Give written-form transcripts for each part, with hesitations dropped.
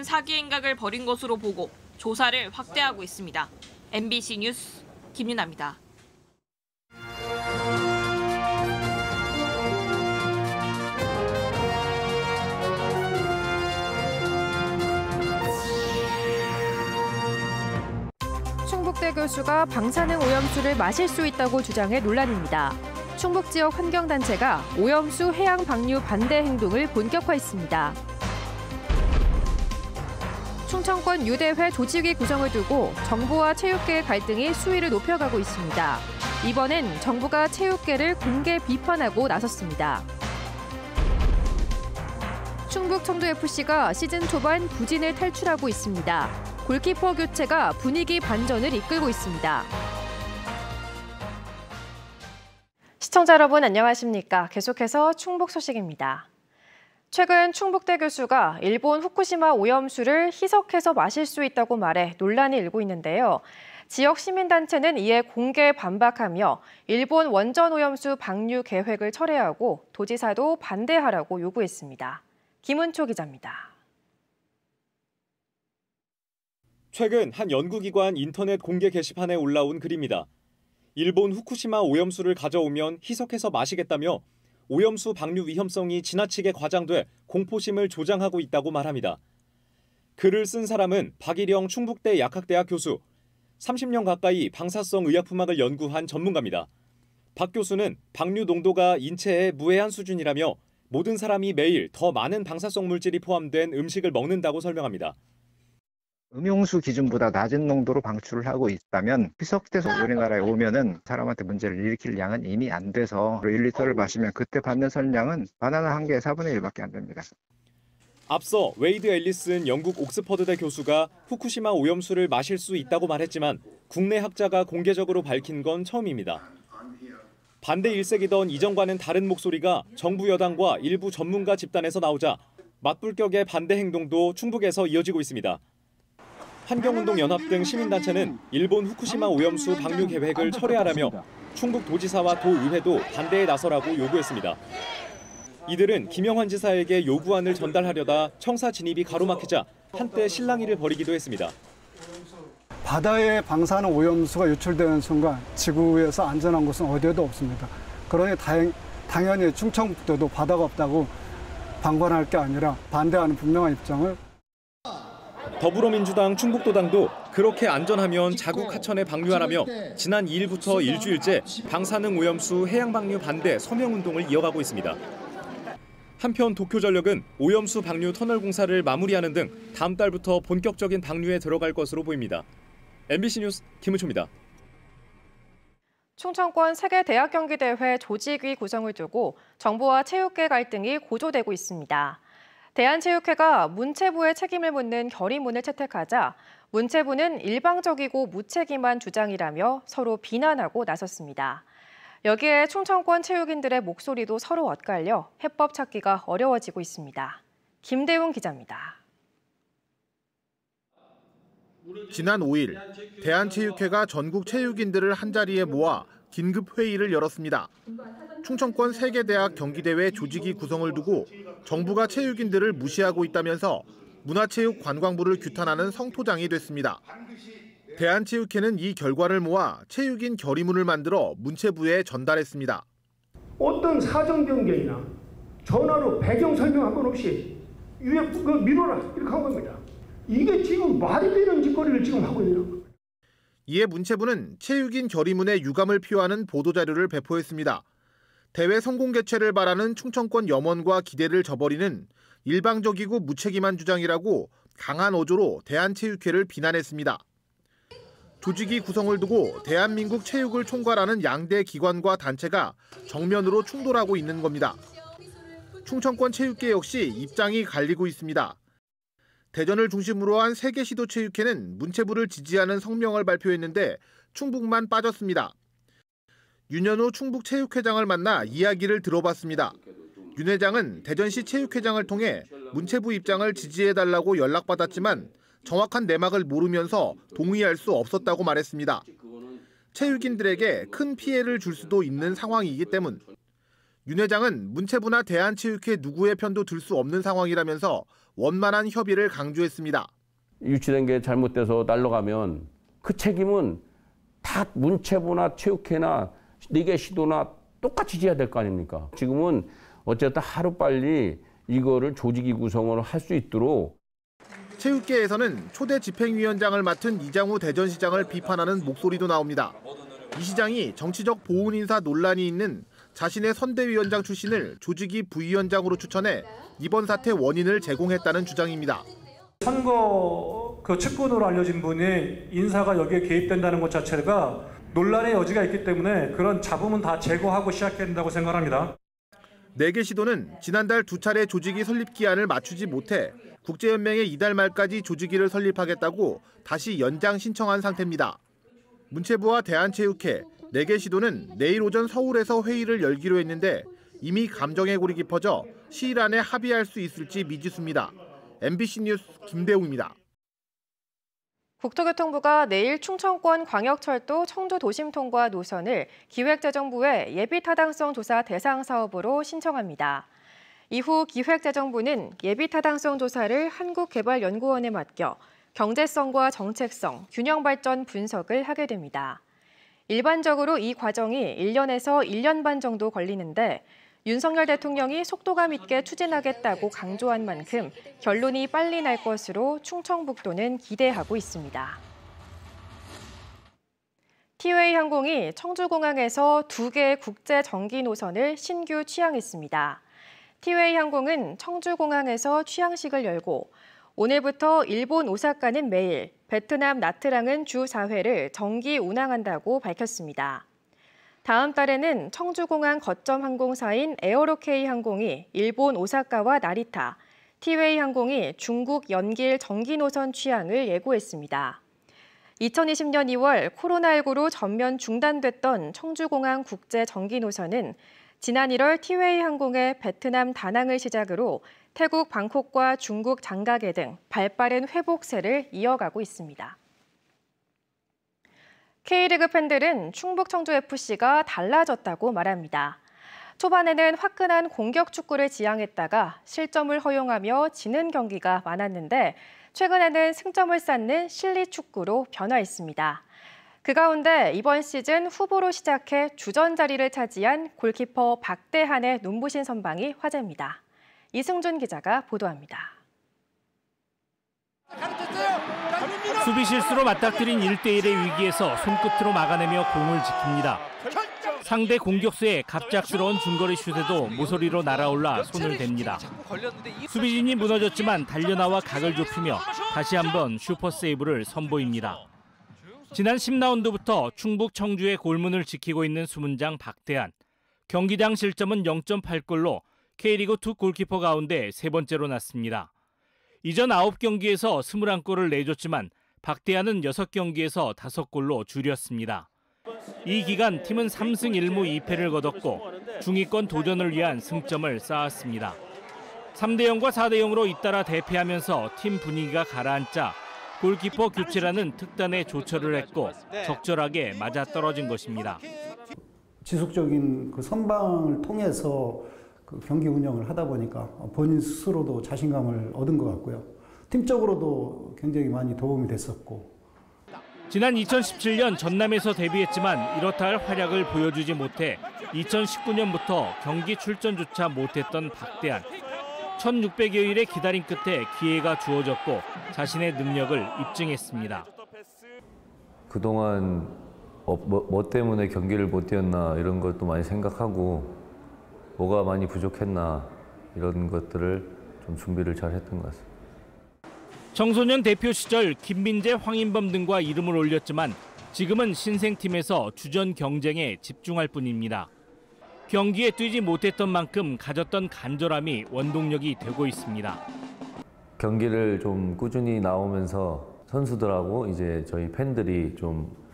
사기 행각을 벌인 것으로 보고 조사를 확대하고 있습니다. MBC 뉴스 김윤아입니다. 충북대 교수가 방사능 오염수를 마실 수 있다고 주장해 논란입니다. 충북 지역 환경단체가 오염수 해양 방류 반대 행동을 본격화했습니다. 충청권 유대회 조직위 구성을 두고 정부와 체육계의 갈등이 수위를 높여가고 있습니다. 이번엔 정부가 체육계를 공개 비판하고 나섰습니다. 충북 청도FC가 시즌 초반 부진을 탈출하고 있습니다. 골키퍼 교체가 분위기 반전을 이끌고 있습니다. 시청자 여러분 안녕하십니까? 계속해서 충북 소식입니다. 최근 충북대 교수가 일본 후쿠시마 오염수를 희석해서 마실 수 있다고 말해 논란이 일고 있는데요. 지역 시민단체는 이에 공개 반박하며 일본 원전 오염수 방류 계획을 철회하고 도지사도 반대하라고 요구했습니다. 김은초 기자입니다. 최근 한 연구기관 인터넷 공개 게시판에 올라온 글입니다. 일본 후쿠시마 오염수를 가져오면 희석해서 마시겠다며 오염수 방류 위험성이 지나치게 과장돼 공포심을 조장하고 있다고 말합니다. 글을 쓴 사람은 박일영 충북대 약학대학 교수, 30년 가까이 방사성 의약품학을 연구한 전문가입니다. 박 교수는 방류 농도가 인체에 무해한 수준이라며 모든 사람이 매일 더 많은 방사성 물질이 포함된 음식을 먹는다고 설명합니다. 음용수 기준보다 낮은 농도로 방출을 하고 있다면 희석돼서 우리나라에 오면은 사람한테 문제를 일으킬 양은 이미 안 돼서 1리터를 마시면 그때 받는 선량은 바나나 한 개의 4분의 1밖에 안 됩니다. 앞서 웨이드 앨리슨 영국 옥스퍼드대 교수가 후쿠시마 오염수를 마실 수 있다고 말했지만 국내 학자가 공개적으로 밝힌 건 처음입니다. 반대 일색이던 이전과는 다른 목소리가 정부 여당과 일부 전문가 집단에서 나오자 맞불격의 반대 행동도 충북에서 이어지고 있습니다. 환경운동연합 등 시민단체는 일본 후쿠시마 오염수 방류 계획을 철회하라며 충북도지사와 도의회도 반대에 나서라고 요구했습니다. 이들은 김영환 지사에게 요구안을 전달하려다 청사 진입이 가로막히자 한때 실랑이를 벌이기도 했습니다. 바다에 방사능 오염수가 유출되는 순간 지구에서 안전한 곳은 어디에도 없습니다. 그러니 당연히 충청북도도 바다가 없다고 방관할 게 아니라 반대하는 분명한 입장을. 더불어민주당 충북도당도 그렇게 안전하면 자국 하천에 방류하라며 지난 2일부터 일주일째 방사능 오염수 해양 방류 반대 서명운동을 이어가고 있습니다. 한편 도쿄전력은 오염수 방류 터널 공사를 마무리하는 등 다음 달부터 본격적인 방류에 들어갈 것으로 보입니다. MBC 뉴스 김은초입니다. 충청권 세계대학경기대회 조직위 구성을 두고 정부와 체육계 갈등이 고조되고 있습니다. 대한체육회가 문체부의 책임을 묻는 결의문을 채택하자 문체부는 일방적이고 무책임한 주장이라며 서로 비난하고 나섰습니다. 여기에 충청권 체육인들의 목소리도 서로 엇갈려 해법 찾기가 어려워지고 있습니다. 김대웅 기자입니다. 지난 5일 대한체육회가 전국 체육인들을 한자리에 모아 긴급 회의를 열었습니다. 충청권 세계대학 경기대회 조직위 구성을 두고 정부가 체육인들을 무시하고 있다면서 문화체육관광부를 규탄하는 성토장이 됐습니다. 대한체육회는 이 결과를 모아 체육인 결의문을 만들어 문체부에 전달했습니다. 어떤 사정 변경이나 전화로 배경 설명 한 건 없이 미뤄라 이렇게 한 겁니다. 이게 지금 말이 되는 짓거리를 지금 하고 있는 겁니다. 이에 문체부는 체육인 결의문에 유감을 표하는 보도자료를 배포했습니다. 대회 성공 개최를 바라는 충청권 염원과 기대를 저버리는 일방적이고 무책임한 주장이라고 강한 어조로 대한체육회를 비난했습니다. 조직위 구성을 두고 대한민국 체육을 총괄하는 양대 기관과 단체가 정면으로 충돌하고 있는 겁니다. 충청권 체육계 역시 입장이 갈리고 있습니다. 대전을 중심으로 한 세계시도체육회는 문체부를 지지하는 성명을 발표했는데 충북만 빠졌습니다. 윤현우 충북체육회장을 만나 이야기를 들어봤습니다. 윤 회장은 대전시 체육회장을 통해 문체부 입장을 지지해달라고 연락받았지만 정확한 내막을 모르면서 동의할 수 없었다고 말했습니다. 체육인들에게 큰 피해를 줄 수도 있는 상황이기 때문. 윤 회장은 문체부나 대한체육회 누구의 편도 들 수 없는 상황이라면서 원만한 협의를 강조했습니다. 유치된 게 잘못돼서 날아가면 그 책임은 다 문체부나 체육회나 리그 시도나 똑같이 져야 될 거 아닙니까? 지금은 어쨌든 하루빨리 이거를 조직위 구성을 할 수 있도록. 체육계에서는 초대 집행위원장을 맡은 이장우 대전시장을 비판하는 목소리도 나옵니다. 이 시장이 정치적 보훈 인사 논란이 있는 자신의 선대위원장 출신을 조직위 부위원장으로 추천해 이번 사태 원인을 제공했다는 주장입니다. 선거 측근으로 알려진 분이 인사가 여기에 개입된다는 것 자체가 논란의 여지가 있기 때문에 그런 잡음은 다 제거하고 시작해야 된다고 생각합니다. 4개 시도는 지난달 2차례 조직위 설립 기한을 맞추지 못해 국제연맹에 이달 말까지 조직위를 설립하겠다고 다시 연장 신청한 상태입니다. 문체부와 대한체육회 4개 시도는 내일 오전 서울에서 회의를 열기로 했는데 이미 감정의 골이 깊어져 시일 안에 합의할 수 있을지 미지수입니다. MBC 뉴스 김대웅입니다. 국토교통부가 내일 충청권 광역철도 청주 도심 통과 노선을 기획재정부에 예비타당성 조사 대상 사업으로 신청합니다. 이후 기획재정부는 예비타당성 조사를 한국개발연구원에 맡겨 경제성과 정책성, 균형발전 분석을 하게 됩니다. 일반적으로 이 과정이 1년에서 1년 반 정도 걸리는데 윤석열 대통령이 속도감 있게 추진하겠다고 강조한 만큼 결론이 빨리 날 것으로 충청북도는 기대하고 있습니다. 티웨이 항공이 청주공항에서 2개의 국제 정기 노선을 신규 취항했습니다. 티웨이 항공은 청주공항에서 취항식을 열고 오늘부터 일본 오사카는 매일, 베트남 나트랑은 주 4회를 정기 운항한다고 밝혔습니다. 다음 달에는 청주공항 거점 항공사인 에어로케이 항공이 일본 오사카와 나리타, 티웨이 항공이 중국 연길 정기 노선 취항을 예고했습니다. 2020년 2월 코로나19로 전면 중단됐던 청주공항 국제 정기 노선은 지난 1월 티웨이 항공의 베트남 다낭을 시작으로 태국 방콕과 중국 장가게 등 발빠른 회복세를 이어가고 있습니다. K리그 팬들은 충북 청주FC가 달라졌다고 말합니다. 초반에는 화끈한 공격 축구를 지향했다가 실점을 허용하며 지는 경기가 많았는데 최근에는 승점을 쌓는 실리 축구로 변화했습니다. 그 가운데 이번 시즌 후보로 시작해 주전 자리를 차지한 골키퍼 박대한의 눈부신 선방이 화제입니다. 이승준 기자가 보도합니다. 수비 실수로 맞닥뜨린 1대1의 위기에서 손끝으로 막아내며 공을 지킵니다. 상대 공격수의 갑작스러운 중거리 슛에도 모서리로 날아올라 손을 댑니다. 수비진이 무너졌지만 달려나와 각을 좁히며 다시 한번 슈퍼세이브를 선보입니다. 지난 10라운드부터 충북 청주의 골문을 지키고 있는 수문장 박대한. 경기당 실점은 0.8골로 K리그2 골키퍼 가운데 3번째로 났습니다. 이전 9경기에서 21골을 내줬지만 박대한은 6경기에서 5골로 줄였습니다. 이 기간 팀은 3승 1무 2패를 거뒀고 중위권 도전을 위한 승점을 쌓았습니다. 3대0과 4대0으로 잇따라 대패하면서 팀 분위기가 가라앉자 골키퍼 교체라는 특단의 조처를 했고 적절하게 맞아떨어진 것입니다. 지속적인 그 선방을 통해서 그 경기 운영을 하다 보니까 본인 스스로도 자신감을 얻은 것 같고요. 팀적으로도 굉장히 많이 도움이 됐었고. 지난 2017년 전남에서 데뷔했지만 이렇다 할 활약을 보여주지 못해 2019년부터 경기 출전조차 못했던 박대한. 1600여일의 기다림 끝에 기회가 주어졌고 자신의 능력을 입증했습니다. 그동안 뭐 때문에 경기를 못 뛰었나 이런 것도 많이 생각하고 뭐가 많이 부족했나 이런 것들을 좀 준비를 잘 했던 것 같습니다. 청소년 대표 시절 김민재, 황인범 등과 이름을 올렸지만 지금은 신생팀에서 주전 경쟁에 집중할 뿐입니다. 경기에 뛰지 못했던 만큼 가졌던 간절함이 원동력이 되고 있습니다. 경기를 좀 꾸준히 나오면서 선수들하고 이제 저희 팬들이 좀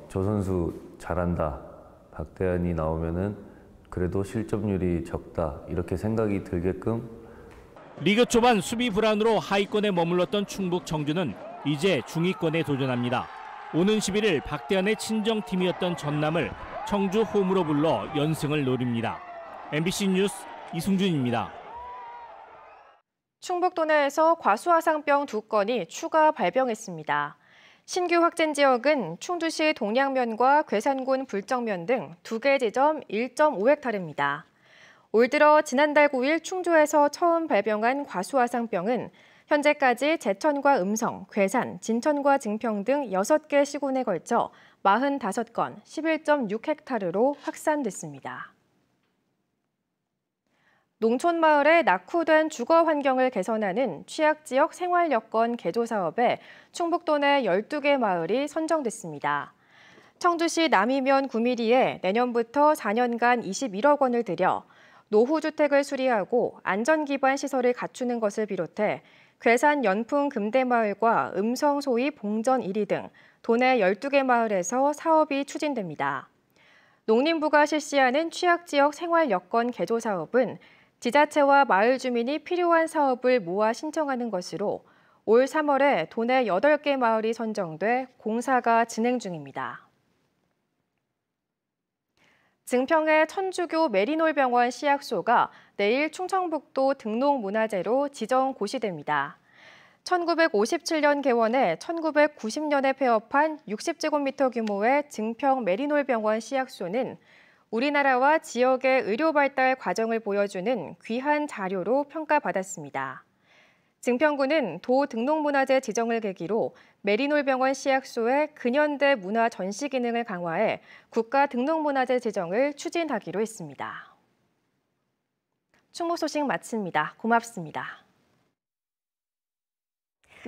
저 선수 잘한다, 박대한이 나오면은 그래도 실점률이 적다 이렇게 생각이 들게끔. 리그 초반 수비 불안으로 하위권에 머물렀던 충북 청주는 이제 중위권에 도전합니다. 오는 11일 박대한의 친정팀이었던 전남을 청주 홈으로 불러 연승을 노립니다. MBC 뉴스 이승준입니다. 충북도 내에서 과수화상병 2건이 추가 발병했습니다. 신규 확진 지역은 충주시 동양면과 괴산군 불정면 등 2개 지점 1.5헥타르입니다. 올 들어 지난달 9일 충주에서 처음 발병한 과수화상병은 현재까지 제천과 음성, 괴산, 진천과 증평 등 6개 시군에 걸쳐 45건, 11.6헥타르로 확산됐습니다. 농촌 마을에 낙후된 주거 환경을 개선하는 취약지역 생활여건 개조 사업에 충북도 내 12개 마을이 선정됐습니다. 청주시 남이면 9mm에 내년부터 4년간 21억 원을 들여 노후주택을 수리하고 안전기반 시설을 갖추는 것을 비롯해 괴산 연풍 금대마을과 음성 소위 봉전 1리 등 도내 12개 마을에서 사업이 추진됩니다. 농림부가 실시하는 취약지역 생활여건 개조 사업은 지자체와 마을 주민이 필요한 사업을 모아 신청하는 것으로 올 3월에 도내 8개 마을이 선정돼 공사가 진행 중입니다. 증평의 천주교 메리놀병원 시약소가 내일 충청북도 등록문화재로 지정 고시됩니다. 1957년 개원해 1990년에 폐업한 60제곱미터 규모의 증평 메리놀병원 시약소는 우리나라와 지역의 의료 발달 과정을 보여주는 귀한 자료로 평가받았습니다. 증평구는 도 등록문화재 지정을 계기로 메리놀병원 시약소의 근현대 문화 전시 기능을 강화해 국가 등록문화재 지정을 추진하기로 했습니다. 충북 소식 마칩니다. 고맙습니다.